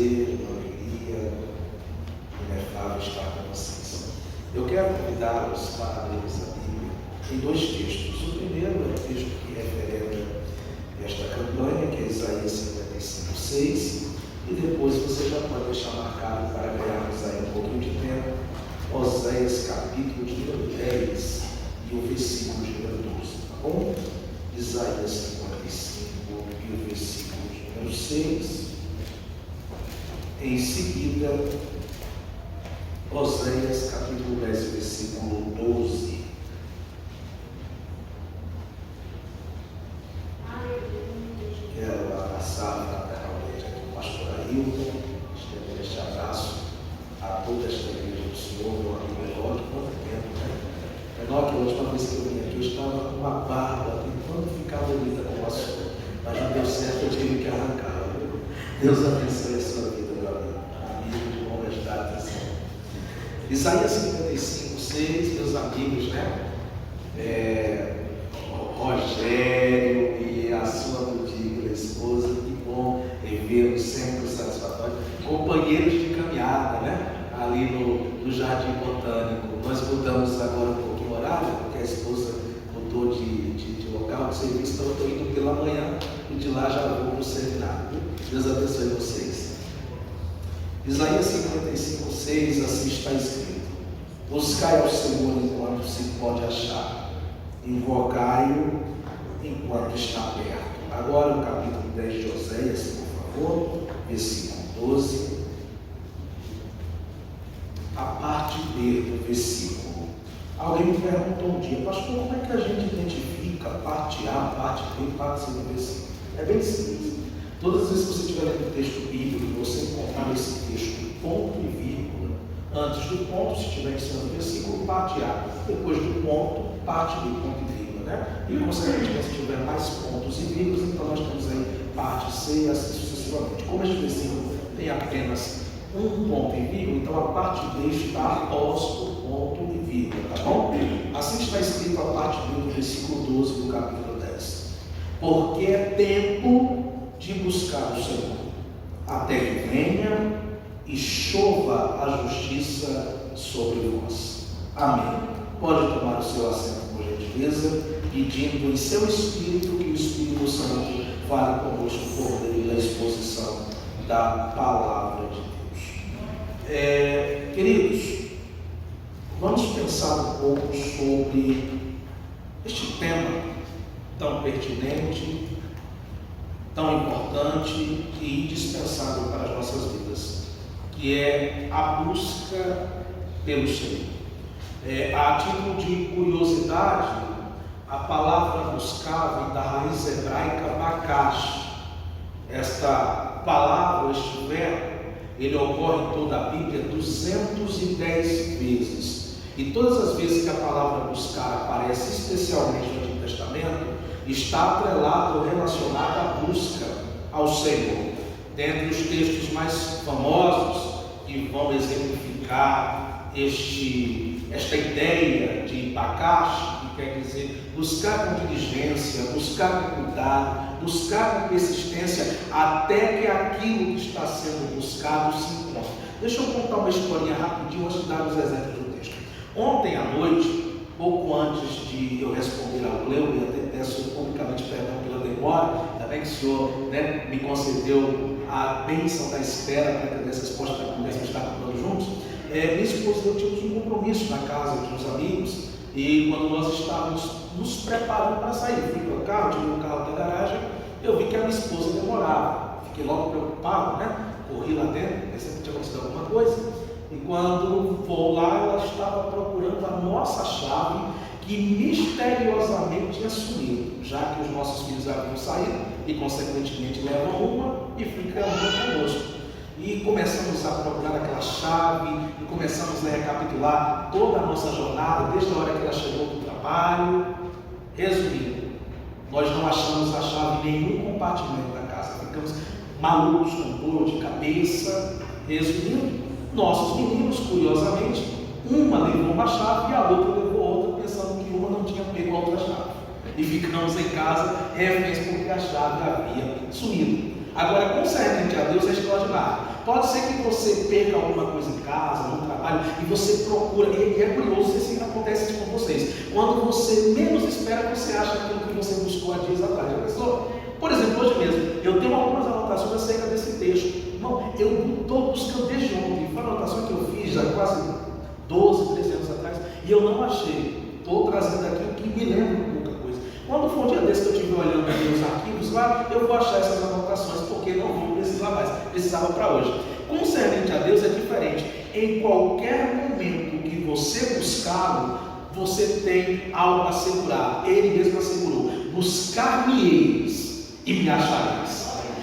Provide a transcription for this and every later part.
prazer, uma alegria inefável estar com vocês. Eu quero convidá-los para lermos a Bíblia em dois textos. O primeiro é o texto que referenda esta campanha, que é Isaías 55:6, e depois você já pode deixar marcado para ganharmos aí um pouquinho de tempo, Oséias capítulo de número 10 e o versículo de número 12, tá bom? Isaías 55 e o versículo de número 6. Em seguida, Oséias capítulo 10, versículo 12. Quero abraçar fraternalmente aqui o pastor Ailton, estender este abraço a toda esta igreja do Senhor, meu amigo Enoque. Quanto tempo, né? Enoque, a última vez que eu vim aqui, eu estava com uma barba tentando ficar bonita como a sua, mas não deu certo, eu tive que arrancar. Deus abençoe a sua vida, meu amigo de longas datas. Isaías 55:6, meus amigos, né? Rogério e a sua antiga esposa, que bom revê-los, sempre satisfatório. Companheiros de caminhada, né? Ali no Jardim Botânico. Nós mudamos agora um pouquinho o horário, porque a esposa mudou de local de serviço, então eu estou indo pela manhã e de lá já vou para o seminário. Deus abençoe vocês. Isaías 55:6, assim está escrito: buscai ao Senhor enquanto se pode achar, invocai-o enquanto está perto. Agora o capítulo 10 de Oséias, por favor, versículo 12, a parte B do versículo. Alguém me perguntou um dia: pastor, como é que a gente identifica parte A, parte B, parte C do versículo? É bem simples. Todas as vezes que você estiver lendo o texto bíblico, você encontrar esse texto ponto e vírgula. Antes do ponto, se estiver ensinando o versículo, parte A. Depois do ponto, parte B, ponto e vírgula, né? E, consequentemente, se tiver mais pontos e vírgulas, então nós temos aí parte C e assim sucessivamente. Como este versículo tem apenas um ponto e vírgula, então a parte B está após o ponto e vírgula, tá bom? Assim está escrito a parte B do versículo 12 do capítulo 10. Porque é tempo de buscar o Senhor, até que venha e chova a justiça sobre vós. Amém. Pode tomar o seu assento, por gentileza, pedindo em seu espírito que o Espírito Santo fale conosco por meio da exposição da palavra de Deus. Queridos, vamos pensar um pouco sobre este tema tão pertinente, tão importante e indispensável para as nossas vidas, que é a busca pelo Senhor. A título de curiosidade, a palavra buscar vem da raiz hebraica bakash. Esta palavra, este verbo, ele ocorre em toda a Bíblia 210 vezes. E todas as vezes que a palavra buscar aparece, especialmente no Antigo Testamento, está atrelado ou relacionado à busca ao Senhor. Dentre os textos mais famosos que vão exemplificar esta ideia de bakash, que quer dizer buscar com diligência, buscar com cuidado, buscar com persistência, até que aquilo que está sendo buscado se encontre. Deixa eu contar uma historinha rapidinho antes de dar os exemplos do texto. Ontem à noite, pouco antes de eu responder ao Cleo, e até peço publicamente perdão pela demora, ainda bem que o Senhor, me concedeu a bênção da espera para que eu desse resposta para que pudéssemos estar falando juntos. Minha esposa e eu tínhamos um compromisso na casa de uns amigos, e quando nós estávamos nos preparando para sair, fui para o carro, tirei o carro da garagem, eu vi que a minha esposa demorava. Fiquei logo preocupado, corri lá dentro, pensei que tinha acontecido alguma coisa. E quando vou lá, ela estava procurando a nossa chave, que misteriosamente tinha sumido, já que os nossos filhos haviam saído e, consequentemente, levam uma e fica uma conosco. E começamos a procurar aquela chave e começamos a recapitular toda a nossa jornada, desde a hora que ela chegou do trabalho. Resumindo, nós não achamos a chave em nenhum compartimento da casa, ficamos malucos, com dor de cabeça. Resumindo, nossos meninos, curiosamente, uma levou uma chave e a outra levou outra, pensando que uma não tinha pego a outra chave. E ficamos em casa reféns porque a chave havia sumido. Agora, concernente a Deus, é extraordinário. Pode ser que você perca alguma coisa em casa, no trabalho, e você procura, e é curioso se acontece isso com vocês. Quando você menos espera, você acha aquilo que você buscou há dias atrás. Já pensou? Por exemplo, hoje mesmo, eu tenho algumas anotações acerca desse texto. Não, eu estou buscando desde ontem. Foi uma anotação que eu fiz há quase 12, 13 anos atrás, e eu não achei. Estou trazendo aqui o que me lembra pouca coisa. Quando for um dia desse que eu estiver olhando aqui os arquivos lá, eu vou achar essas anotações, porque não vou precisar mais. Precisava para hoje. Concernente a Deus é diferente. Em qualquer momento que você buscá-lo, você tem algo assegurado. Ele mesmo assegurou: buscar-me-eis e me achareis.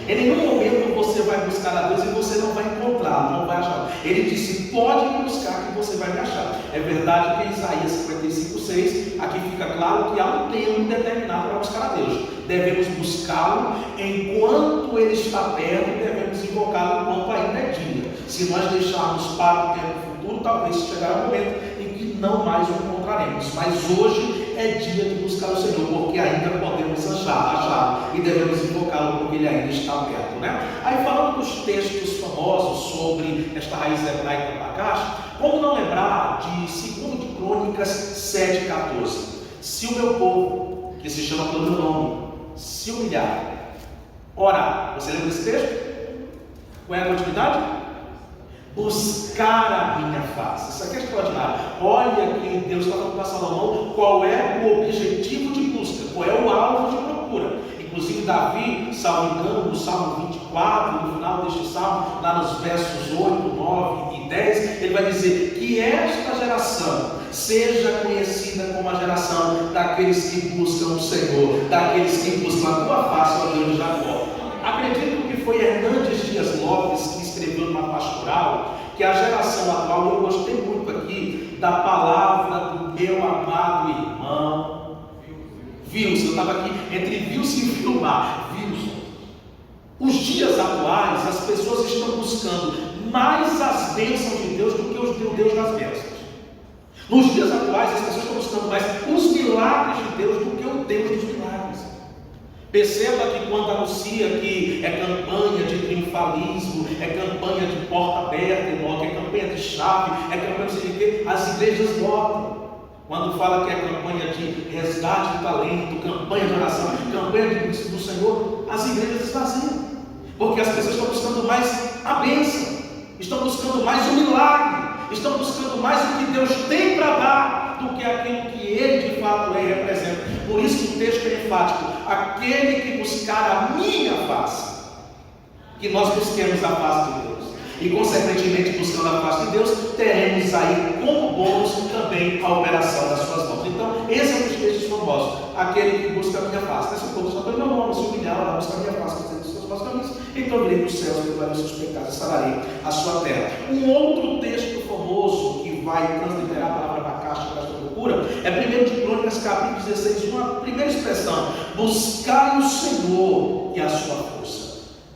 Em nenhum momento você vai buscar a Deus e você não vai encontrar, não vai achar. Ele disse: pode me buscar que você vai me achar. É verdade que em Isaías 55:6, aqui fica claro que há um tempo determinado para buscar a Deus. Devemos buscá-lo enquanto ele está perto, e devemos invocá-lo enquanto ainda é dia. Se nós deixarmos para o tempo futuro, talvez chegará um momento em que não mais o encontraremos. Mas hoje é dia de buscar o Senhor, porque ainda podemos achar e devemos invocá-lo porque ele ainda está perto, né? Aí, falando dos textos famosos sobre esta raiz hebraica Bakash, como não lembrar de 2 de Crônicas 7,14? Se o meu povo, que se chama pelo meu nome, se humilhar, orar. Você lembra desse texto? Qual é a continuidade? Buscar a minha face. Isso aqui é extraordinário. Olha que Deus está falando para Salomão qual é o objetivo de busca, qual é o alvo de procura. Inclusive Davi, salvo engano, no Salmo 24, no final deste Salmo, lá nos versos 8, 9 e 10, ele vai dizer que esta geração seja conhecida como a geração daqueles que buscam o Senhor, daqueles que buscam a tua face, ó Deus de Jacó. Acredito que foi Hernandes Dias Lopes que escreveu numa pastoral que a geração atual, eu gostei muito aqui da palavra do meu amado irmão Wilson. Eu estava aqui entre Wilson e Vilmar. Wilson. Os dias atuais, as pessoas estão buscando mais as bênçãos de Deus do que o Deus das bênçãos. Nos dias atuais, as pessoas estão buscando mais os milagres de Deus do que o Deus dos milagres. Perceba que quando anuncia que é campanha de triunfalismo, é campanha de porta aberta, é campanha de chave, é campanha de quê, as igrejas votam. Quando fala que é campanha de resgate de talento, campanha de oração, campanha do Senhor, as igrejas esvaziam. Porque as pessoas estão buscando mais a bênção, estão buscando mais o milagre, estão buscando mais o que Deus tem para dar do que aquilo que Ele de fato representa. Por isso que o texto é enfático: aquele que buscar a minha face, que nós busquemos a face de Deus. E consequentemente, buscando a face de Deus, teremos aí como bônus também a operação das suas mãos. Então, esse é um dos textos famosos: aquele que busca a minha face. Se o povo só pelo meu nome, se humilhar, lá buscar a minha face, que os seus maus caminhos, então virei dos céus, perdoarei os seus pecados e sararei a sua terra. Um outro texto famoso que vai transliterar a palavra Bakash para esta procura é 1 de Crônicas, capítulo 16, uma primeira expressão: buscai o Senhor e a sua força.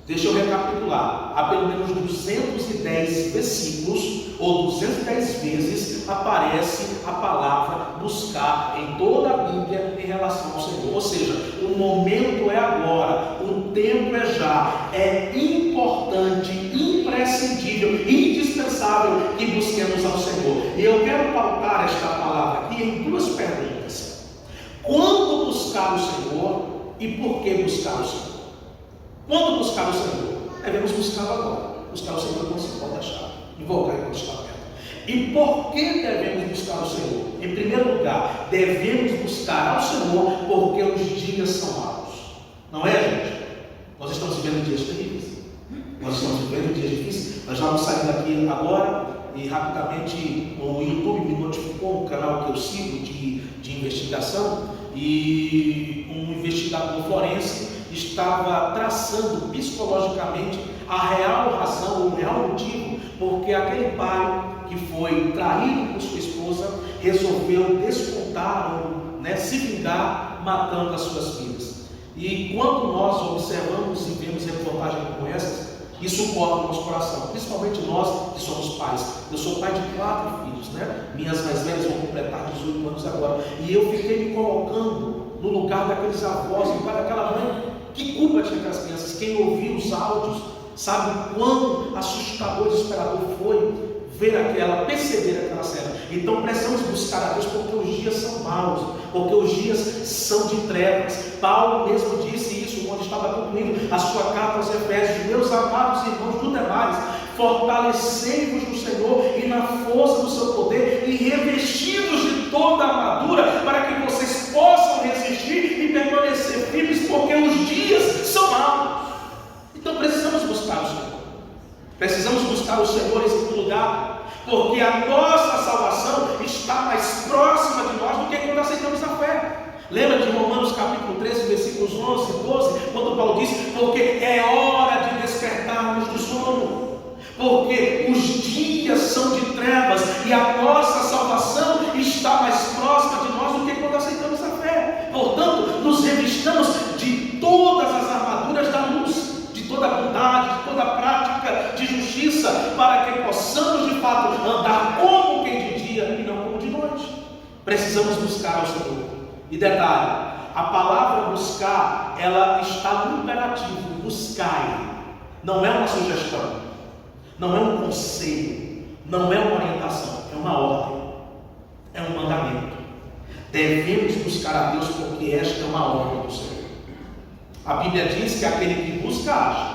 Deixa eu recapitular. Há pelo menos 210 versículos, ou 210 vezes, aparece a palavra buscar em toda a Bíblia em relação ao Senhor. Ou seja, o momento é agora, o tempo é já. É importante, imprescindível, indispensável que busquemos ao Senhor. E eu quero pautar esta palavra aqui em duas perguntas: quando buscar o Senhor e por que buscar o Senhor? Quando buscar o Senhor? Devemos buscá-lo agora. Buscar o Senhor quando se pode achar, invocar quando está perto. E por que devemos buscar o Senhor? Em primeiro lugar, devemos buscar ao Senhor porque os dias são maus. Não é, gente? Nós estamos vivendo dias terríveis. Nós estamos vivendo dias difíceis. Nós vamos sair daqui agora e rapidamente o YouTube me notificou, um canal que eu sigo de investigação, e um investigador forense estava traçando psicologicamente a real razão, o real motivo, porque aquele pai que foi traído por sua esposa resolveu descontar, se vingar, matando as suas filhas. E quando nós observamos e vemos reportagens como essas, isso corta o nosso coração, principalmente nós que somos pais. Eu sou pai de 4 filhos, Minhas mais velhas vão completar 18 anos agora. E eu fiquei me colocando no lugar daqueles avós, no lugar daquela mãe. Que culpa tinha aquelas crianças? Quem ouviu os áudios Sabe quão assustador e desesperador foi perceber aquela cena? Então precisamos buscar a Deus, porque os dias são maus, porque os dias são de trevas. Paulo mesmo disse isso quando estava concluindo a sua carta aos Efésios: meus amados irmãos, do demais, fortalecei-vos no Senhor e na força do seu poder, e revestidos de toda a armadura, para que vocês possam resistir e permanecer firmes, porque os dias são maus. Então precisamos buscar o Senhor. Precisamos buscar o Senhor em segundo lugar, porque a nossa salvação está mais próxima de nós do que quando aceitamos a fé. Lembra de Romanos capítulo 13, versículos 11 e 12, quando Paulo diz: porque é hora de despertarmos do sono, porque os dias são de trevas e a nossa salvação está mais próxima de nós do que quando aceitamos a fé. Portanto, nos revistamos de todas as armaduras da luz, de toda a bondade, de toda a prática de justiça, para que possamos de fato andar como quem de dia e não como de noite. Precisamos buscar ao Senhor. E detalhe, a palavra buscar, ela está no imperativo: buscai. Não é uma sugestão, não é um conselho, não é uma orientação, é uma ordem, é um mandamento. Devemos buscar a Deus, porque esta é uma ordem do Senhor. A Bíblia diz que aquele que busca acha,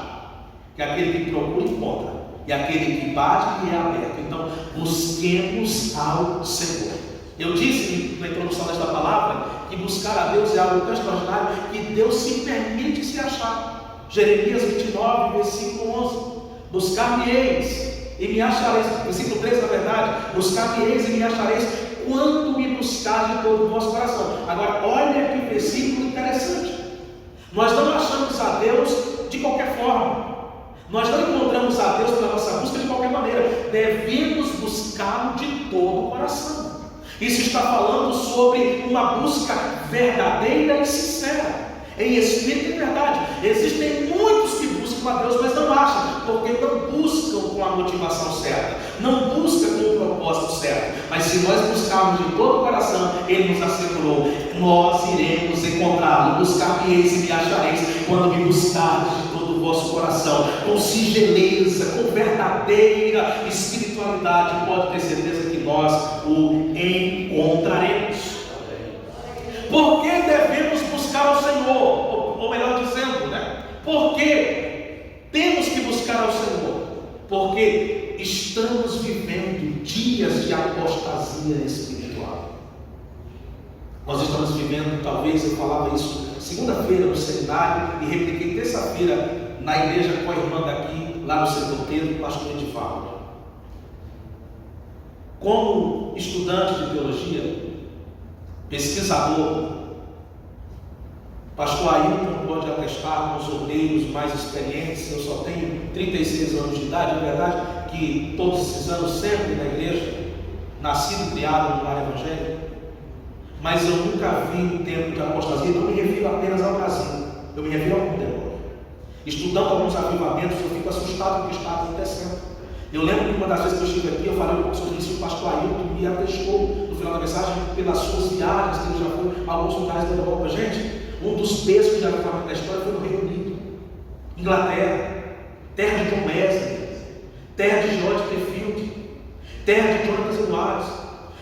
que aquele que procura encontra, e aquele que bate lhe é aberto. Então busquemos ao Senhor. Eu disse na introdução desta palavra que buscar a Deus é algo tão extraordinário que Deus se permite se achar. Jeremias 29, versículo 11: buscar-me-eis e me achareis. Versículo 13, na verdade: buscar-me-eis e me achareis quando me buscar de todo o vosso coração. Agora olha que versículo interessante. Nós não achamos a Deus de qualquer forma, nós não encontramos a Deus pela nossa busca de qualquer maneira. Devemos buscá-lo de todo o coração. Isso está falando sobre uma busca verdadeira e sincera, em espírito e verdade. Existem muitos que buscam a Deus, mas não acham, porque não buscam com a motivação certa, não buscam com o propósito certo. Mas se nós buscarmos de todo o coração, Ele nos assegurou: nós iremos encontrá-lo. Buscar-me-eis e me achareis, quando me buscardes de todo o vosso coração, com singeleza, com verdadeira espiritualidade. Pode ter certeza que nós o encontraremos. Por que devemos buscar ao Senhor? Ou melhor dizendo, por que temos que buscar ao Senhor? Porque estamos vivendo dias de apostasia espiritual. Nós estamos vivendo, talvez eu falava isso segunda-feira no seminário e repliquei terça-feira na igreja com a irmã daqui, lá no setor Pedro, pastor Edivaldo. Como estudante de teologia, pesquisador, pastor Ailton pode atestar com os obreiros mais experientes. Eu só tenho 36 anos de idade. É verdade que todos esses anos sempre na igreja, nascido e criado no lar evangélico, mas eu nunca vi um tempo de apostasia. Não me refiro apenas ao Brasil, eu me refiro ao mundo agora. Estudando alguns avivamentos, eu fico assustado com o que está acontecendo. Eu lembro que uma das vezes que eu estive aqui, eu falei um pouco sobre isso, o pastor Ailton me atestou no final da mensagem pelas suas viagens, que ele já foi a alguns lugares da Europa. Gente, um dos berços de avivamento da história foi no Reino Unido, Inglaterra, terra de John Wesley, terra de George Whitefield, terra de Jonathan Edwards.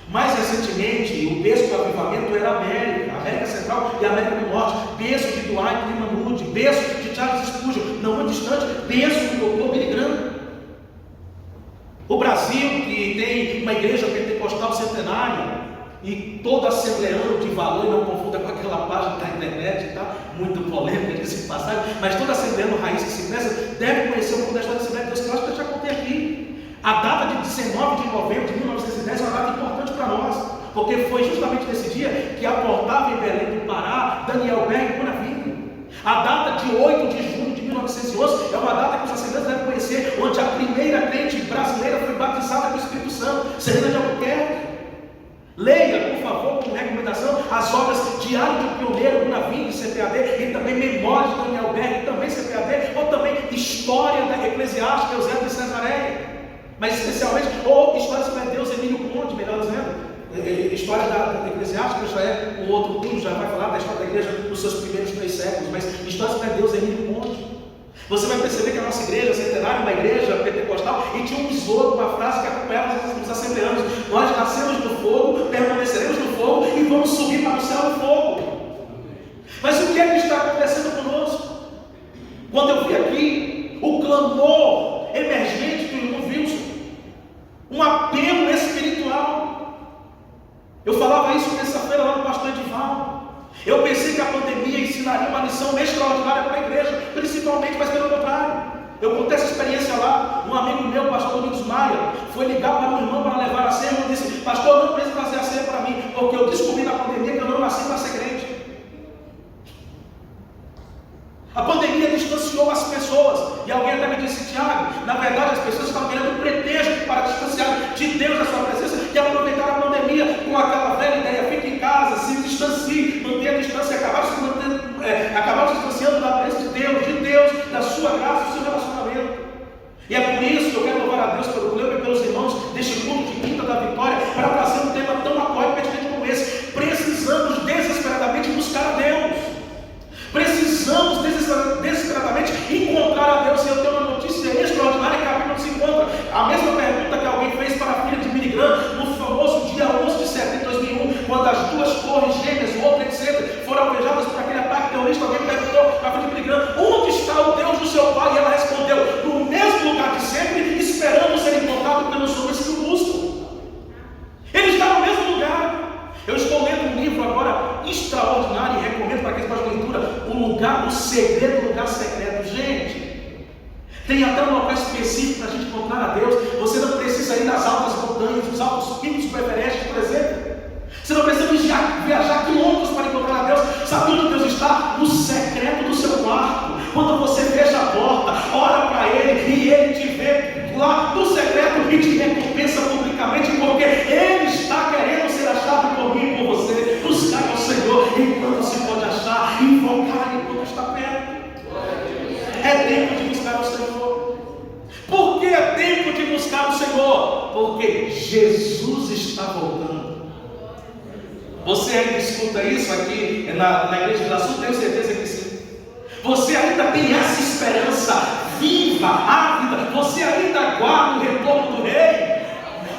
Mais recentemente, o berço do avivamento era a América Central e a América do Norte, berço de Dwight Lyman Moody, berço de Charles Spurgeon, não muito distante, berço do Dr. Billy Graham. O Brasil, que tem uma igreja pentecostal centenária, e todo assembleano de valor, e não confunda com aquela página da internet, tá? Muito polêmica desse passagem, mas todo assembleano raiz que se presta deve conhecer um pouco da história da Assembleia de Deus, que eu acho que eu já contei aqui. A data de 19 de novembro de 1910 é uma data importante para nós, porque foi justamente nesse dia que aportava em Belém do Pará Daniel Berg Bonavide. A data de 8 de junho de 1911 é uma data que os assembleanos devem conhecer, onde a primeira crente brasileira foi batizada com o Espírito Santo, Serena de Albuquerque. Leia, por favor, como recomendação, as obras Diário de Pioneiro, Bonavide, CPAD, e também Memórias de Daniel Berg, também CPAD, ou também História da Eclesiástica, Eusébio de Cesareia, mas especialmente, ou História sobre Deus, Emílio Conde, melhor dizendo. História da Eclesiástica já é um outro curso, já vai falar da história da igreja nos seus primeiros 3 séculos, mas História sobre Deus, Emílio Conde. Você vai perceber que a nossa igreja centenária, uma igreja pentecostal, e tinha um besouro, uma frase que acompanhava os assembleanos: nós nascemos no fogo, permaneceremos no fogo e vamos subir para o céu no fogo. Mas o que é que está acontecendo conosco? Quando eu vi aqui o clamor emergente do irmão Wilson, um apelo espiritual. Eu falava isso terça-feira lá no pastor Edivaldo. Eu pensei que a pandemia ensinaria uma lição extraordinária para a igreja, principalmente, mas pelo contrário. Eu contei essa experiência lá. Um amigo meu, o pastor Domingos Maia, foi ligar para um irmão para levar a ceia. Eu disse: pastor, não precisa trazer a ceia para mim, porque eu descobri na pandemia que eu não nasci para ser crente. A pandemia distanciou as pessoas. E alguém até me disse: Tiago, na verdade as pessoas estão querendo um pretexto para distanciar de Deus da sua presença, e aproveitaram a pandemia com aquela velha ideia: fique em casa, se distancie, mantenha a distância, acabaram se distanciando da presença de Deus, da sua graça, do seu relacionamento. E é por isso que eu quero louvar a Deus pelo Cleuber e pelos irmãos deste culto de Quinta da Vitória, para trazer um tema tão atual e pertinente como esse. Precisamos desesperadamente buscar a Deus. Precisamos desesperadamente encontrar a Deus. E eu tenho uma notícia extraordinária que a Bíblia nos encontra. A mesma pergunta que alguém fez para a filha de Billy Graham no famoso dia 11 de setembro de 2001, quando as duas torres gêmeas, World Trade Center, foram alvejadas por aquele ataque terrorista. Alguém perguntou para a filha de Billy Graham: onde está o Deus do seu pai? E ela respondeu: no mesmo lugar de sempre, esperando ser encontrado pelos homens que o buscam. Ele está no mesmo lugar. Eu estou lendo um livro agora extraordinário e recomendo para quem faz leitura: O Segredo do Lugar Secreto. Gente, tem até um local específico para a gente encontrar a Deus. Você não precisa ir nas altas montanhas, nos altos picos do Everest, por exemplo. Você não precisa viajar quilômetros para encontrar a Deus. Sabe onde Deus está? No secreto do seu quarto. Quando você fecha a porta, ora para Ele e Ele te vê lá no secreto e te recompensa publicamente, porque Ele está querendo ser achado por mim e por você. Buscar ao Senhor enquanto se pode achar, invocar enquanto está perto. É tempo de buscar o Senhor. Por que é tempo de buscar o Senhor? Porque Jesus está voltando. Você ainda escuta isso aqui na igreja da Sul? Tenho certeza que sim. Você ainda tem essa esperança viva, ávida. Você ainda guarda o retorno do rei.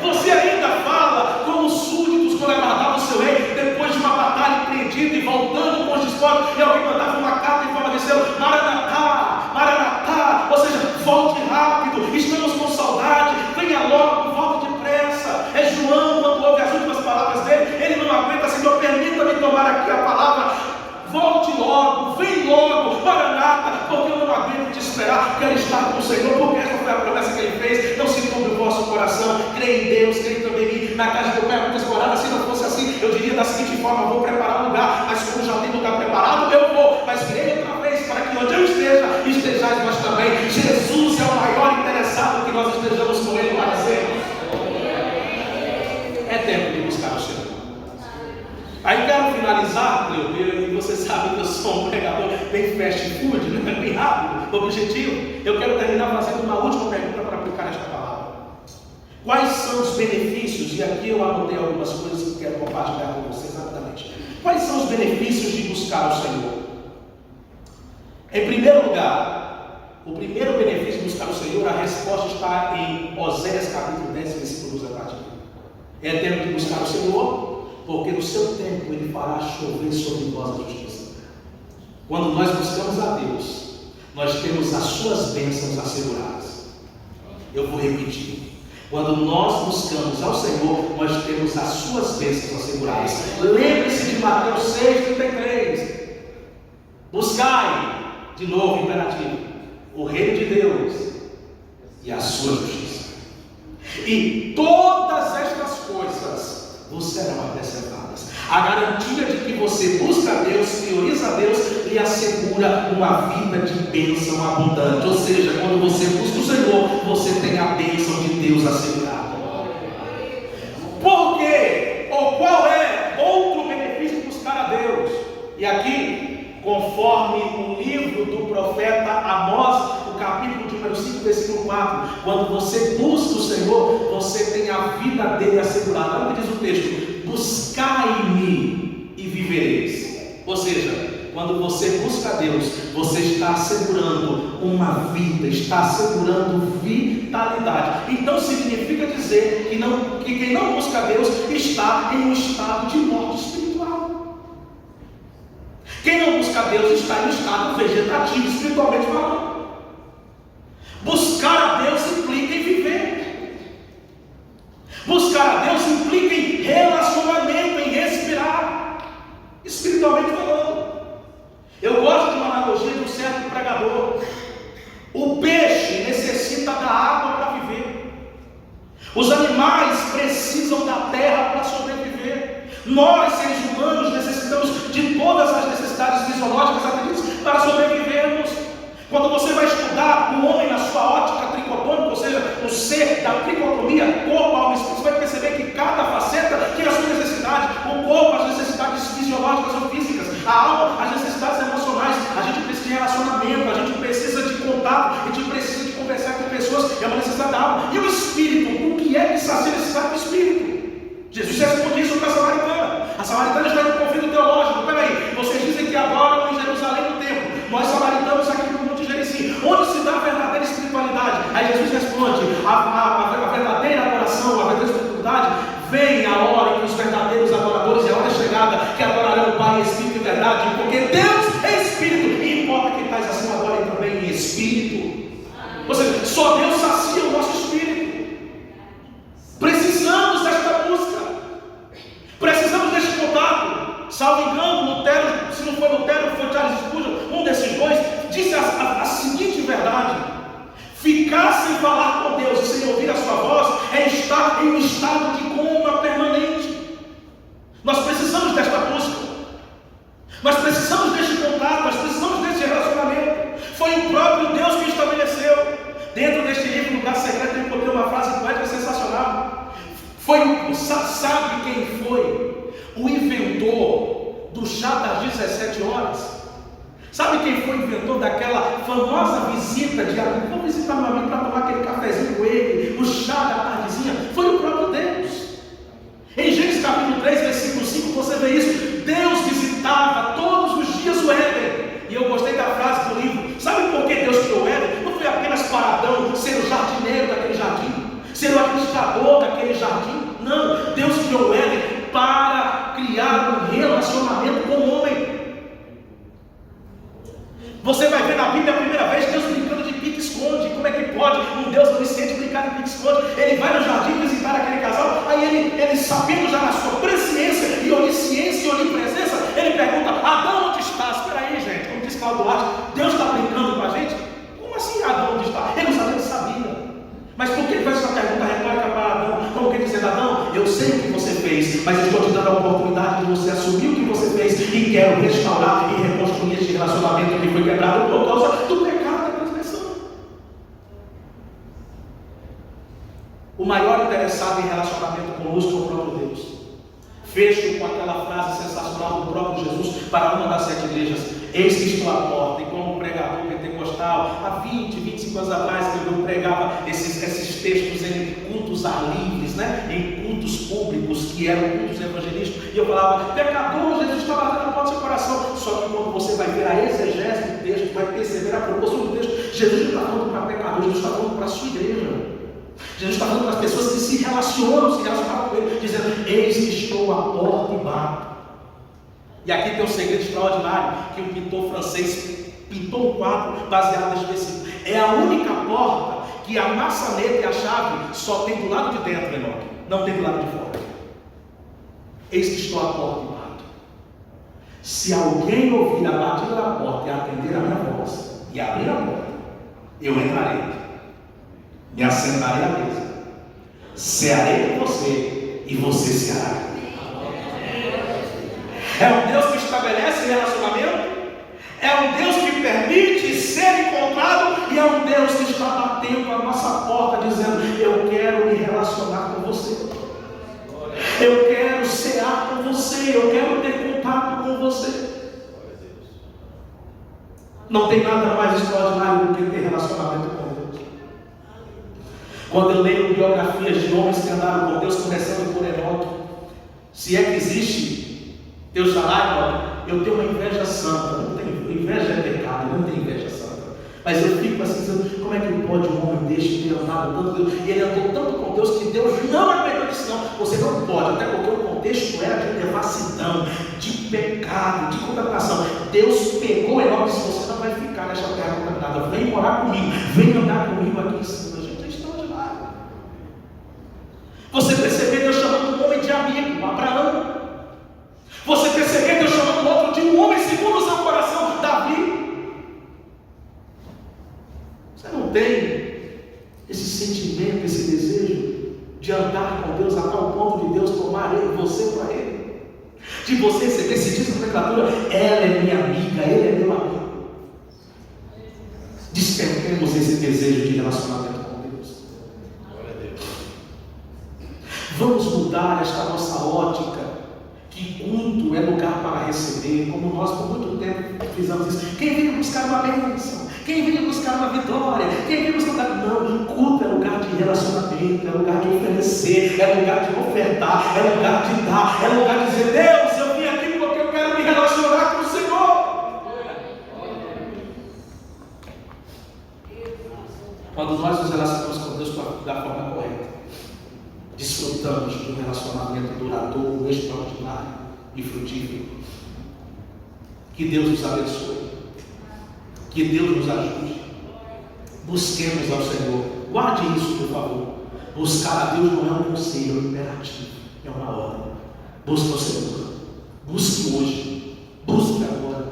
Você ainda fala como súditos quando aguardavam o seu rei, depois de uma batalha empreendida e voltando com os despojos, e alguém mandava uma carta e falava: Maranatá, Maranatá, ou seja, volte rápido, estamos com saudade, venha logo, volte depressa. É João, quando ouve as últimas palavras dele, ele não aguenta: Senhor, permita-me tomar aqui a palavra, volte logo, vem logo, Maranata, porque eu não aguento te esperar, quero estar com o Senhor, porque essa foi a promessa que Ele fez. Não se turbe o vosso coração, creia em Deus, creia também em mim. Na casa do Pai há muitas moradas. Se não fosse assim, eu diria da seguinte forma: vou preparar um lugar, mas como já tem lugar preparado, eu vou, mas virei outra vez, para que onde eu esteja, estejais vós também. Jesus é o maior interessado que nós estejamos com Ele para sempre. É tempo de buscar o Senhor. Aí quero finalizar, e você sabe que eu sou um pregador bem fast food, né? Bem rápido, objetivo. Eu quero terminar fazendo uma última pergunta para aplicar esta palavra. Quais são os benefícios? E aqui eu anotei algumas coisas que quero compartilhar com vocês rapidamente. Quais são os benefícios de buscar o Senhor? Em primeiro lugar, o primeiro benefício de buscar o Senhor, a resposta está em Oséias capítulo 10, versículo 12 a partir. É tempo de buscar o Senhor, porque no seu tempo Ele fará chover sobre nós a justiça. Quando nós buscamos a Deus, nós temos as suas bênçãos asseguradas. Eu vou repetir: quando nós buscamos ao Senhor, nós temos as suas bênçãos asseguradas. Lembre-se de Mateus 6,33. Buscai, de novo imperativo, o reino de Deus e a sua justiça, e todas estas coisas vos serão acrescentadas. A garantia de que você busca a Deus, prioriza a Deus, lhe assegura uma vida de bênção abundante. Ou seja, quando você busca o Senhor, você tem a bênção de Deus assegurada. Por quê? Ou qual é outro benefício de buscar a Deus? E aqui, conforme o livro do profeta Amós, o capítulo número 5, versículo 4, quando você busca o Senhor, você tem a vida dele assegurada. Olha o que diz o texto: buscai-me e vivereis. Ou seja, quando você busca a Deus, você está assegurando uma vida, está assegurando vitalidade. Então significa dizer que quem não busca Deus está em um estado de morte espiritual. Quem não busca Deus está em um estado vegetativo, espiritualmente falando. Buscar a Deus implica em viver. Buscar a Deus implica em relacionamento, em respirar, espiritualmente falando. Eu gosto de uma analogia de um certo pregador. O peixe necessita da água para viver. Os animais precisam da terra para sobreviver. Nós, seres humanos, necessitamos de todas as necessidades fisiológicas para sobrevivermos. Quando você vai estudar o homem na sua ótica tricotômica, ou seja, o ser da tricotomia, corpo, alma e espírito, você vai perceber que cada faceta tem a sua necessidade. O corpo, as necessidades fisiológicas ou físicas. A alma, as necessidades emocionais. A gente precisa de relacionamento, a gente precisa de contato, a gente precisa de conversar com pessoas. É uma necessidade da alma. E o espírito? O que é que sacia a necessidade do espírito? Jesus responde isso para a samaritana. A samaritana está em um conflito teológico. Peraí, vocês dizem que adoram em Jerusalém no templo. Nós samaritanos aqui no Monte Gerizim. Onde se dá a verdadeira espiritualidade? Aí Jesus responde: a verdadeira adoração, a verdadeira espiritualidade vem a hora em que os verdadeiros adoradores, e a hora é chegada, que adorarão o Pai em espírito e verdade, porque Deus é espírito, e importa que tais assim adorem também em espírito. Ou seja, só Deus sacia o nosso espírito. Precisamos desta busca, precisamos deste contato. Salvo engano, Lutero, se não foi Lutero, foi Charles Spurgeon, um desses dois, disse a seguinte verdade: ficar sem falar com Deus e sem ouvir a sua voz é estar em um estado de coma permanente. Nós precisamos desta busca, nós precisamos deste contato, nós precisamos deste relacionamento. Foi o próprio Deus que estabeleceu. Dentro deste livro, Lugar Secreto, eu encontrei uma frase poética sensacional. Sabe quem foi o inventor do chá das 17 horas? Sabe quem foi o inventor daquela famosa visita de amigo? Vou visitar meu amigo para tomar aquele cafezinho com ele, o chá da tardezinha. Foi o próprio Deus. Em Gênesis capítulo 3, versículo 5, você vê isso. Deus visitava todos os dias o Éden. E eu gostei da frase do livro. Sabe por que Deus criou o Éden? Não foi apenas para Adão ser o jardineiro daquele jardim, ser o administrador daquele jardim. Não, Deus criou o Éden para criar um relacionamento com o homem. Você vai ver na Bíblia a primeira vez Deus brincando de pique-esconde. Como é que pode um Deus onisciente brincar de pique-esconde? Ele vai no jardim visitar aquele casal, aí ele sabendo já na sua presciência e onisciência e onipresença, ele pergunta: Adão, onde estás? Espera aí, gente, como diz Cláudio Duarte, Deus está brincando com a gente? Como assim Adão, onde está? Ele não sabia, ele sabia. Mas por que ele faz essa pergunta retórica para Adão? Como que dizer: Adão, eu sei o que você fez, mas eu estou te dando a oportunidade de você assumir o que você fez e quero restaurar e reconstruir este relacionamento que foi quebrado por causa do pecado da transgressão. O maior interessado em relacionamento conosco é o próprio Deus. Fecho com aquela frase sensacional do próprio Jesus para uma das 7 igrejas: eis que estou à porta. E como pregador pentecostal, há 20, 25 anos atrás, que eu pregava esses textos em cultos ar livres, né? Em cultos públicos, que eram cultos evangelísticos, e eu falava: pecador, Jesus está batendo na porta do seu coração. Só que quando você vai ver a exegese do texto, vai perceber a proporção do texto. Jesus não está falando para pecador, Jesus está falando para a sua igreja. Jesus está falando para as pessoas que se relacionam com Ele, dizendo: eis que estou à porta e bato. E aqui tem um segredo extraordinário, que um pintor francês pintou um quadro baseado neste versículo. É a única porta que a maçaneta e a chave só tem do lado de dentro, Enoque, não tem do lado de fora. Eis que estou à porta e bato. Se alguém ouvir a batida da porta e atender a minha voz e abrir a porta, eu entrarei, me assentarei à mesa, cearei com você e você ceará. É um Deus que estabelece relacionamento, é um Deus que permite ser encontrado, e é um Deus que está batendo a nossa porta dizendo: eu quero me relacionar com você, eu quero cear com você, eu quero ter contato com você. Não tem nada mais extraordinário do que ter relacionamento com Deus. Quando eu leio biografias de homens que andaram com Deus, começando por Enoque, se é que existe Deus falar, eu tenho uma inveja santa. Não tenho, inveja é pecado, não tenho inveja santa. Mas eu fico assim, dizendo, como é que pode um homem deste ter amado tanto Deus? E ele andou tanto com Deus que Deus não aguentou disso, não. Você não pode, até porque o contexto era de devassidão, de pecado, de contaminação. Deus pegou Enoque e disse, você não vai ficar nesta terra contaminada, vem morar comigo, vem andar comigo aqui em cima. Gente, é extraordinário. Você percebeu Deus chamando um homem de amigo, Abraão. Você percebeu Deus chamando outro de um homem segundo o seu coração, Davi. Você não tem esse sentimento, esse desejo de andar com Deus a tal ponto de Deus tomar você para Ele? De você receber esse título de nomenclatura, ela é minha amiga, ele é meu amigo. Despertemos esse desejo de relacionamento com Deus. Glória a Deus. Vamos mudar esta nossa ótica, que culto é lugar para receber, como nós por muito tempo fizemos isso. Quem veio buscar uma bênção? Quem veio buscar uma vitória? Quem veio buscar... Não, culto é lugar de relacionamento, é lugar de oferecer, é lugar de ofertar, é lugar de dar, é lugar de dizer, Deus, eu vim aqui porque eu quero me relacionar com o Senhor. Quando nós nos relacionamos com Deus da forma correta, desfrutamos de um relacionamento duradouro, extraordinário e frutífero. Que Deus nos abençoe. Que Deus nos ajude. Busquemos ao Senhor. Guarde isso, por favor. Buscar a Deus não é um conselho, é um imperativo, é uma ordem. Busque ao Senhor. Busque hoje. Busque agora.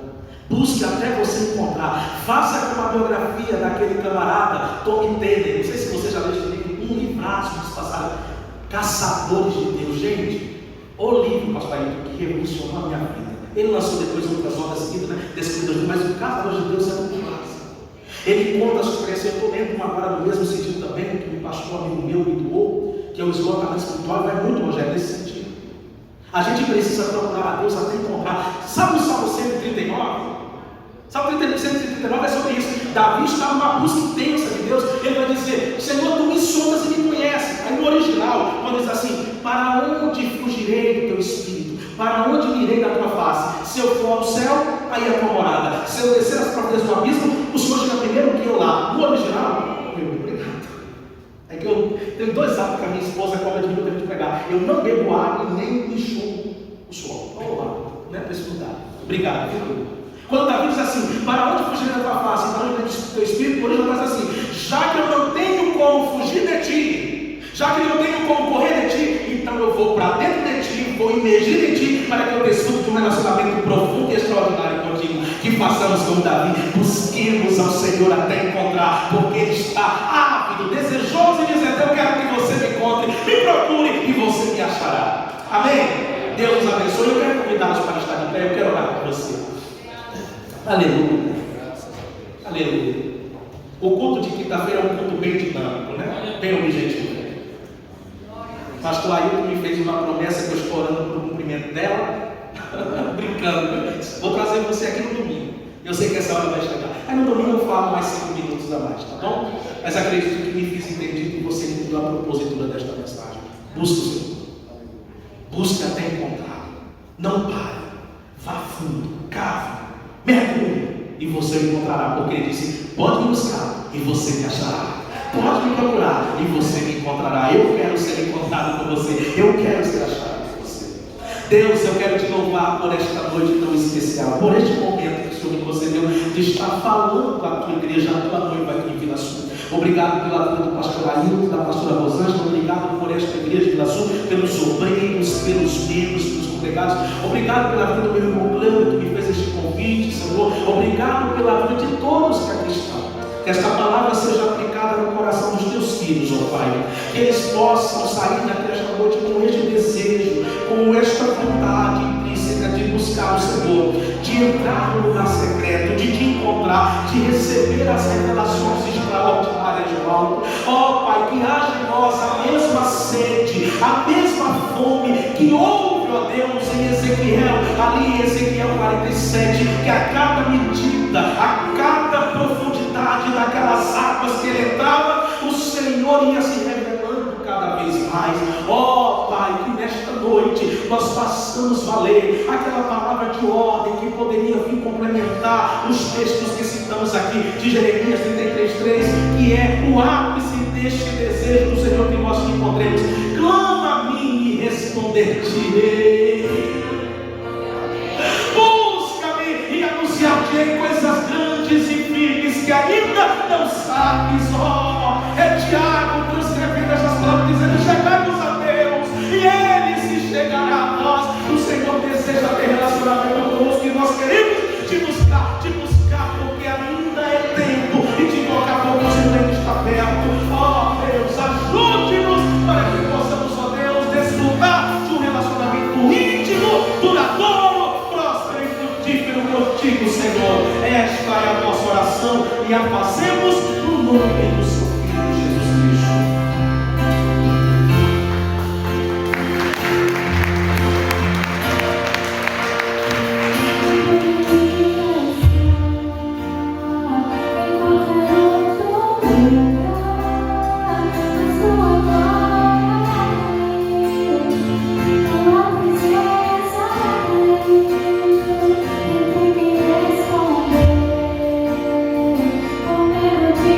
Busque até você encontrar. Faça como a biografia daquele camarada Tommy Taylor. Não sei se você já leu esse livro, um livraço que passaram. Caçadores de Deus. Gente, o livro, pastor Ailton, que revolucionou a minha vida. Ele lançou depois outras obras seguidas, né? Mas o Caçador de Deus é muito massa. Ele conta a sua experiência. Eu estou lendo uma agora no mesmo sentido também, que um pastor amigo meu me doou, que é o esgotamento espiritual, vai muito, Rogério, nesse sentido. A gente precisa procurar a Deus até encontrar. Sabe o Salmo 139? Salmo 139 é sobre isso. Davi está numa busca intensa de Deus. Ele vai dizer, Senhor, tu me sondas e me conheces. Aí no original, quando diz assim, para onde fugirei do teu espírito? Para onde me irei da tua face? Se eu for ao céu, aí é a tua morada. Se eu descer as profundezas do abismo, o Senhor chega primeiro que eu lá. No original, meu, obrigado. É que eu tenho 2 atos que a minha esposa cobra de mim, eu tenho que pegar. Eu não bebo água e nem enxugo o suor. Vamos lá, não é para estudar. Obrigado, viu? Quando Davi diz assim, para onde fugir da tua face? Para onde do teu espírito? Por isso ele diz assim, já que eu não tenho como fugir de ti, já que eu não tenho como correr de ti, então eu vou para dentro de ti, vou imergir em ti, para que eu desfrute de um relacionamento profundo e extraordinário contigo. Que façamos como Davi, busquemos ao Senhor até encontrar, porque Ele está ávido, desejoso e dizendo, eu quero que você me encontre, me procure e você me achará. Amém? Deus nos abençoe. Eu quero convidá-los para estar de pé, eu quero orar com você. Aleluia. Aleluia. O culto de quinta-feira é um culto bem dinâmico, né? Bem objetivo. Pastor Ailton me fez uma promessa que eu estou orando por um cumprimento dela. Brincando. Vou trazer você aqui no domingo. Eu sei que essa hora vai chegar. Aí no domingo eu falo mais 5 minutos a mais, tá bom? Mas acredito que me fiz entendido e você entendeu a propositura desta mensagem. Busque o Senhor. Busque até encontrar. Não pare. Vá fundo. Cave. Mergulhe e você o encontrará, porque Ele disse, pode me buscar e você me achará, pode me procurar e você me encontrará. Eu quero ser encontrado por você, eu quero ser achado por você. Deus, eu quero te louvar por esta noite tão especial, por este momento que o Senhor me concedeu de estar falando com a tua igreja, a tua noiva aqui em Vila Sul. Obrigado pela vida do pastor Ailton, da pastora Rosângela. Obrigado por esta igreja de Vila Sul, pelos obreiros, pelos membros, pelos congregados. Obrigado pela vida do meu irmão Cleber, que me fez este convite, Senhor. Obrigado pela vida de todos que aqui estão. Que esta palavra seja aplicada no coração dos teus filhos, ó Pai. Que eles possam sair daqui esta noite com este desejo, com esta vontade intrínseca de buscar o Senhor, de entrar no lugar secreto, de te encontrar, de receber as revelações extraordinárias de algo. Ó Pai, que haja em nós a mesma sede, a mesma fome que houve, ó Deus, em Ezequiel, ali em Ezequiel 47, que a cada medida, a cada profundidade daquelas águas que ele entrava, o Senhor ia se revelando cada vez mais. Ó Pai, que nesta noite nós façamos valer aquela palavra de ordem que poderia vir complementar os textos que citamos falamos aqui de Jeremias 33:3, que é o ápice deste desejo do Senhor que nós encontremos. Clama a mim e responder-te-ei. Busca-me e anunciar-te coisas grandes e firmes que ainda não sabes. Ó, é Tiago transcrevendo essas palavras, dizendo: chegamos a Deus e Ele se chegará a nós. O Senhor deseja ter relacionamento conosco e nós queremos te buscar, porque ainda é tempo e te tocar pouco, o Senhor está perto. Ó Deus, ajude-nos para que possamos, ó Deus, desfrutar de um relacionamento íntimo, duradouro, próspero e frutífero contigo, Senhor. Esta é a nossa oração e a fazemos no nome do Seu Filho Jesus Cristo. Responder, como eu te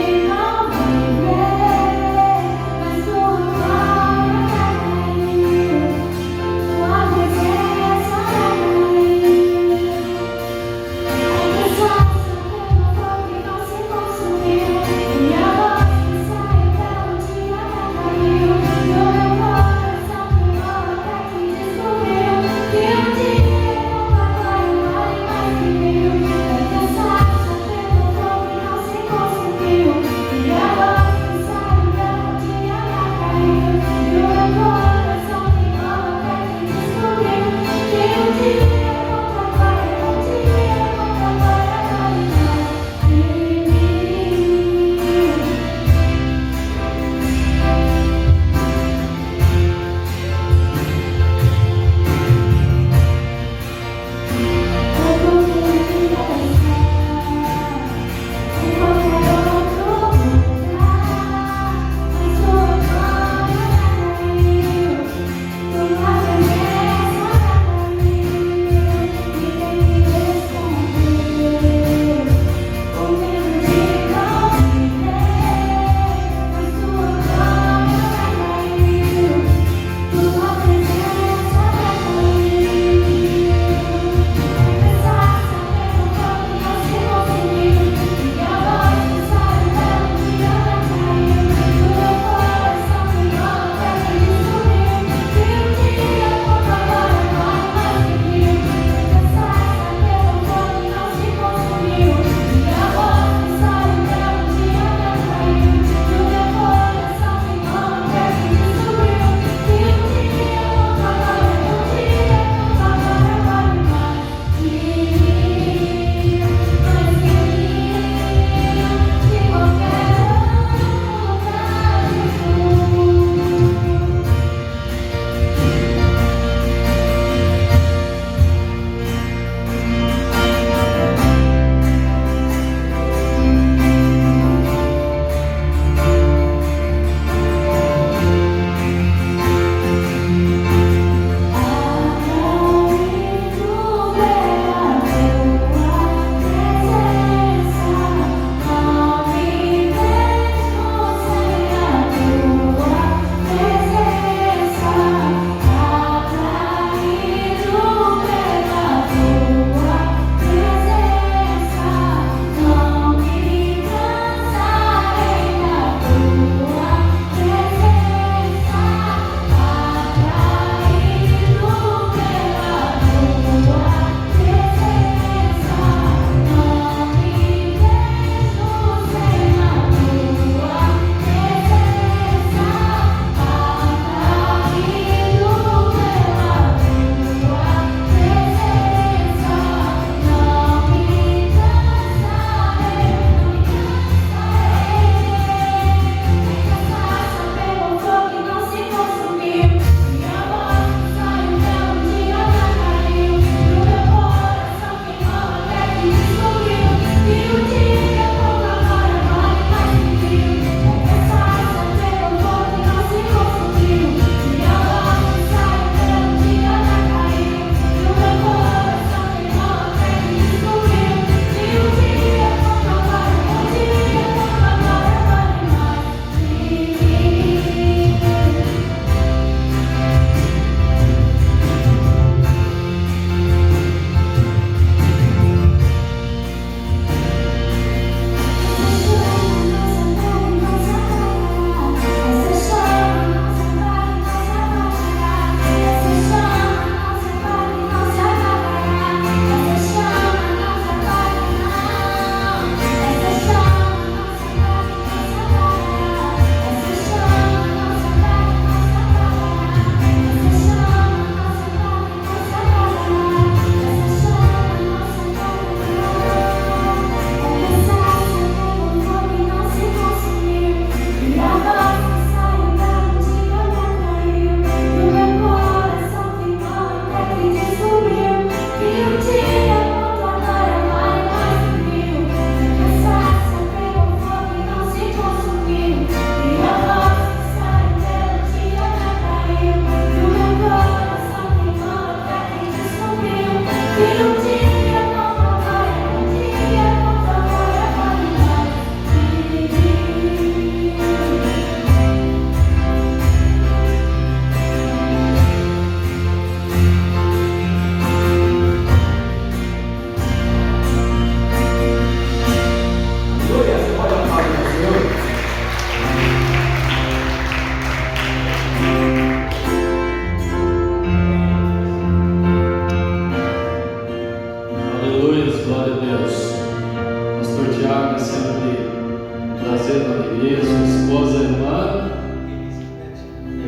prazer, dona Iris, sua esposa, a irmã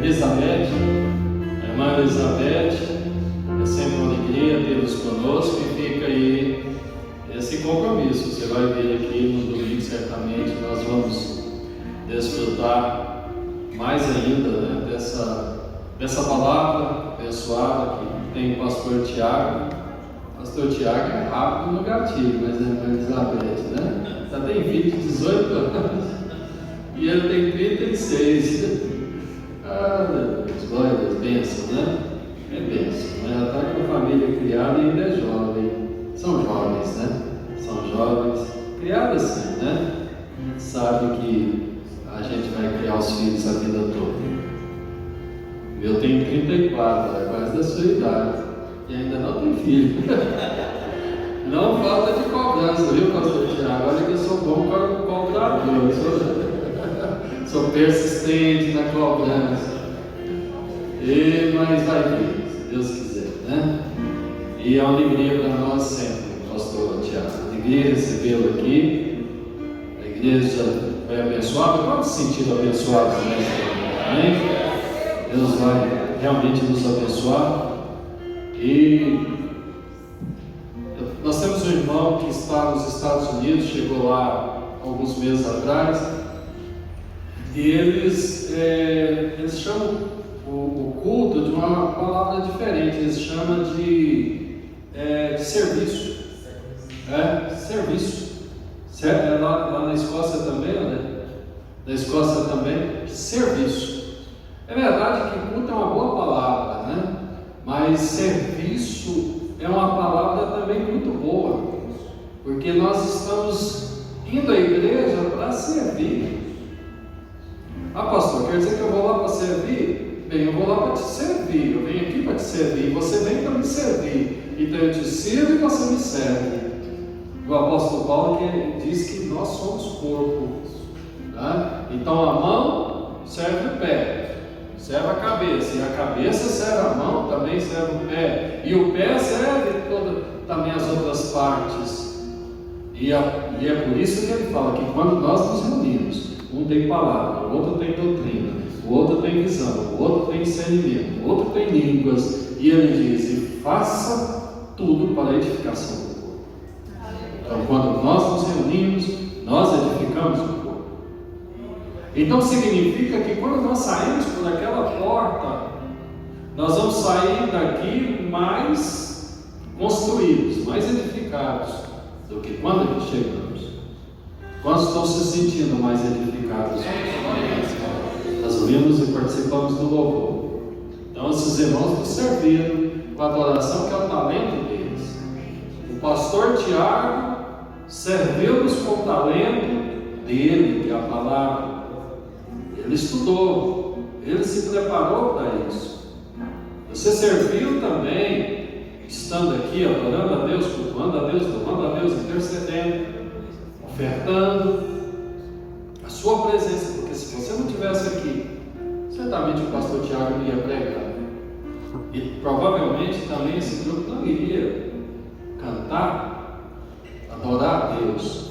Elizabeth. A irmã Elizabeth, é sempre uma alegria tê-los conosco e fica aí esse compromisso. Você vai ver aqui no domingo, certamente, nós vamos desfrutar mais ainda, né, dessa palavra abençoada que tem o pastor Tiago. O pastor Tiago é rápido no gatilho, mas é a irmã Elizabeth, né? Já tem filho de 18 anos e ele tem 36. Ah, meu Deus, glória a Deus, bênção, né? É bênção, né? Já está com a família criada e ainda é jovem. São jovens, né? São jovens, criados assim, né? A gente sabe que a gente vai criar os filhos a vida toda. Eu tenho 34, é quase da sua idade, e ainda não tenho filho. Não falta de cobrança, viu, pastor Tiago? Olha que eu sou bom cobrador, sou persistente na cobrança. Mas vai vir, se Deus quiser, né? E é uma alegria para nós sempre, pastor Tiago. Alegria recebê-lo aqui. A igreja foi abençoada. Quanto sentido abençoado nessa? Amém? Deus vai realmente nos abençoar. E nós temos um irmão que está nos Estados Unidos, chegou lá alguns meses atrás, e eles chamam o culto de uma palavra diferente, eles chamam de serviço. Serviço. Lá na Escócia também, né? Na Escócia também, serviço. É verdade que culto é uma boa palavra, né? Mas serviço é uma palavra também muito boa, porque nós estamos indo à igreja para servir. Ah, pastor, quer dizer que eu vou lá para servir? Bem, eu vou lá para te servir, eu venho aqui para te servir, você vem para me servir, então eu te sirvo e você me serve. O apóstolo Paulo que diz que nós somos corpo, tá? Então a mão serve o pé, serve a cabeça, e a cabeça serve a mão, também serve o pé, e o pé serve também as outras partes. E é por isso que ele fala que quando nós nos reunimos, um tem palavra, o outro tem doutrina, o outro tem visão, o outro tem discernimento, o outro tem línguas, e ele diz: e faça tudo para a edificação do corpo. Então, quando nós nos reunimos, nós edificamos o corpo. Então significa que quando nós saímos por aquela porta, nós vamos sair daqui mais construídos, mais edificados do que quando aqui chegamos. Quantos estão se sentindo mais edificados? Nós ouvimos e participamos do louvor. Então esses irmãos nos serviram com a adoração, que é o talento deles. O pastor Tiago serviu-nos com o talento dele, que é a palavra. Ele estudou, ele se preparou para isso. Você serviu também, estando aqui, adorando a Deus, cultuando a Deus, louvando a Deus, intercedendo, ofertando a sua presença, porque se você não estivesse aqui, certamente o pastor Tiago não ia pregar, e provavelmente também esse grupo não iria cantar, adorar a Deus.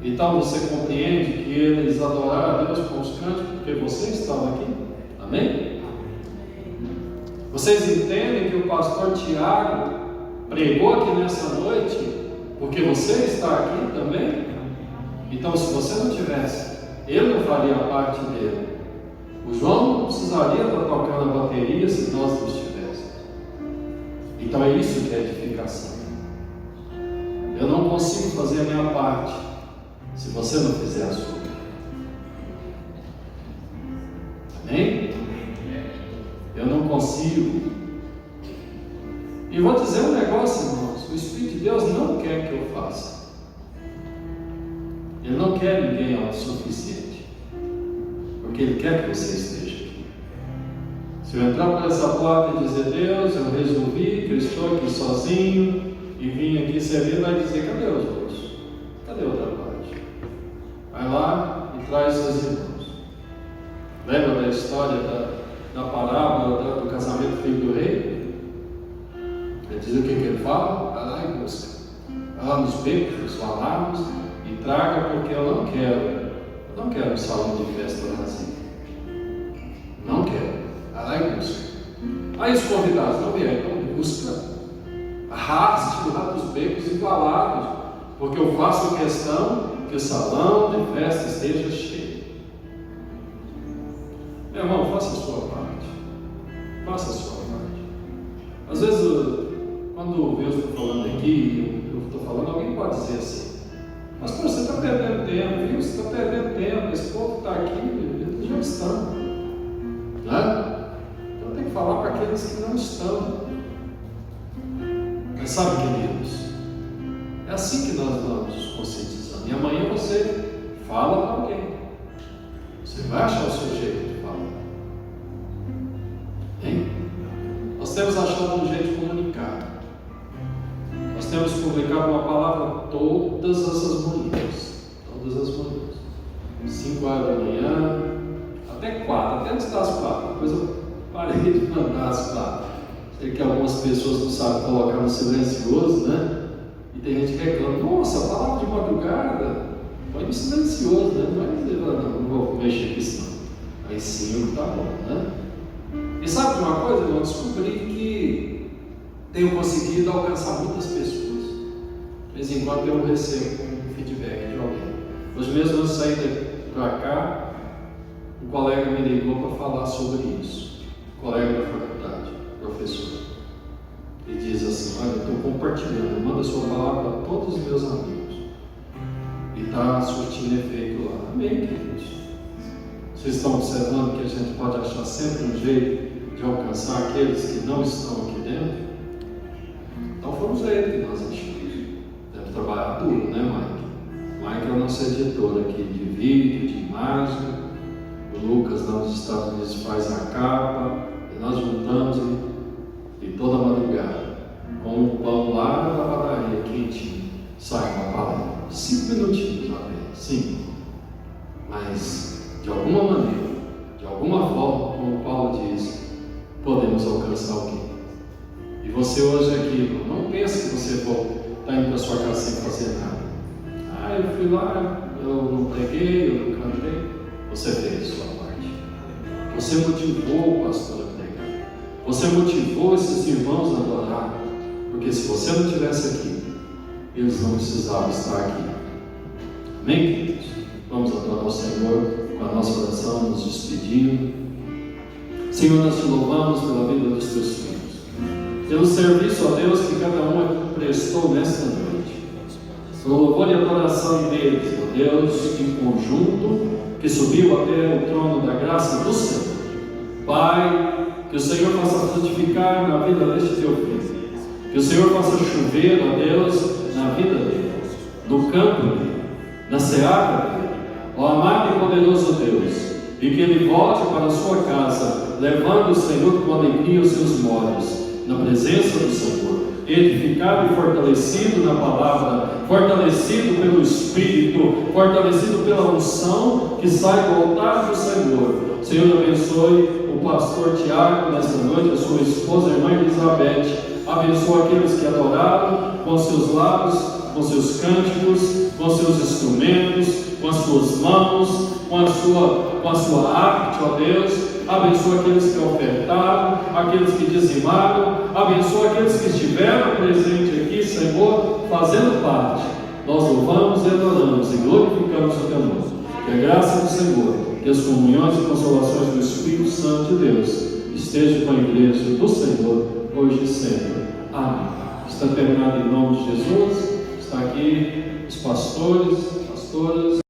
Então você compreende que eles adoraram a Deus com os cânticos porque você estava aqui? Amém? Vocês entendem que o pastor Tiago pregou aqui nessa noite porque você está aqui também? Então, se você não tivesse, ele não faria parte dele. O João não precisaria estar tocando a bateria se nós não estivéssemos. Então é isso que é edificação. Eu não consigo fazer a minha parte se você não fizer a sua. Amém? Eu não consigo. E vou dizer um negócio, irmãos: o Espírito de Deus não quer que eu faça. Ele não quer ninguém autossuficiente, porque Ele quer que você esteja aqui. Se eu entrar por essa porta e dizer: Deus, eu resolvi que eu estou aqui sozinho e vim aqui servir, vai dizer: cadê os outros? Cadê outra parte? Vai lá e traz seus irmãos. Lembra da história da parábola do casamento do filho do rei? Ele diz o que ele fala? Vai lá e busca. Vai lá nos becos, nos valarmos e traga, porque eu não quero Não quero um salão de festa vazio. Não quero. Vai lá e busca. Aí os convidados não vieram, então busca. Arraste lá dos becos e balados, porque eu faço questão que o salão de festa esteja cheio. Meu irmão, faça a sua parte. Faça a sua parte. Às vezes, quando eu estou falando aqui, eu estou falando, alguém pode dizer assim: pastor, você está perdendo tempo, viu? Você está perdendo tempo, esse povo está aqui, eles já estão. Né? Então tem que falar para aqueles que não estão. Mas sabe, queridos, é assim que nós vamos nos conscientizando. E amanhã você fala para alguém. Você vai achar o seu jeito de falar. Hein? Nós temos achado um jeito de comunicar. Nós temos publicado uma palavra todas essas manhãs. Todas as manhãs. 5 horas da manhã, até 4, até antes das 4. Depois eu parei de mandar as 4. Sei que algumas pessoas não sabem colocar no silencioso, né? E tem gente que reclama: nossa, a palavra de madrugada, põe no silencioso, né? Não vou mexer com isso não. Aí 5 tá bom, né? E sabe de uma coisa, irmão? Descobri que tenho conseguido alcançar muitas pessoas. De vez em quando eu recebo um feedback de alguém. Hoje mesmo eu saí para cá, um colega me ligou para falar sobre isso. Um colega da faculdade, professor. Ele diz assim: olha, eu estou compartilhando, manda a sua palavra para todos os meus amigos. E está surtindo efeito lá. Amém, queridos? Vocês estão observando que a gente pode achar sempre um jeito de alcançar aqueles que não estão aqui dentro? Então foi um jeito que nós achamos. Deve trabalhar duro, né, Mike? Mike é o nosso editor aqui de vídeo, de imagem. O Lucas lá nos Estados Unidos faz a capa. E nós juntamos e toda madrugada, com o pão lá na padaria quentinho, sai uma palavra. 5 minutinhos apenas, 5. Mas, de alguma maneira, de alguma forma, como Paulo diz, podemos alcançar alguém. E você hoje aqui, não pense que você está indo para sua casa sem fazer nada. Ah, eu fui lá, eu não preguei, eu não cantei. Você fez a sua parte. Você motivou o pastor a pregar. Você motivou esses irmãos a adorar. Porque se você não estivesse aqui, eles não precisavam estar aqui. Amém, queridos? Vamos adorar o Senhor com a nossa oração, nos despedindo. Senhor, nós te louvamos pela vida dos teus filhos, pelo serviço a Deus que cada um prestou nesta noite, pelo louvor e adoração deles, ó Deus, em conjunto, que subiu até o trono da graça do Senhor. Pai, que o Senhor faça frutificar na vida deste teu filho, que o Senhor faça chover, ó Deus, na vida dele, no campo dele, na seara dele, ó amado e poderoso Deus, e que ele volte para a sua casa, levando o Senhor com alegria os seus molhos, na presença do Senhor, edificado e fortalecido na palavra, fortalecido pelo Espírito, fortalecido pela unção que sai do altar do Senhor. Senhor, abençoe o pastor Tiago nesta noite, a sua esposa, a irmã Elizabeth. Abençoa aqueles que adoraram com seus lábios, com seus cânticos, com seus instrumentos, com as suas mãos, com a sua arte, ó Deus. Abençoa aqueles que ofertaram, aqueles que dizimaram. Abençoa aqueles que estiveram presentes aqui, Senhor, fazendo parte. Nós louvamos e adoramos e glorificamos o teu nome. Que a graça do Senhor, que as comunhões e consolações do Espírito Santo de Deus estejam com a igreja do Senhor, hoje e sempre. Amém. Está terminado em nome de Jesus. Está aqui os pastores, pastoras.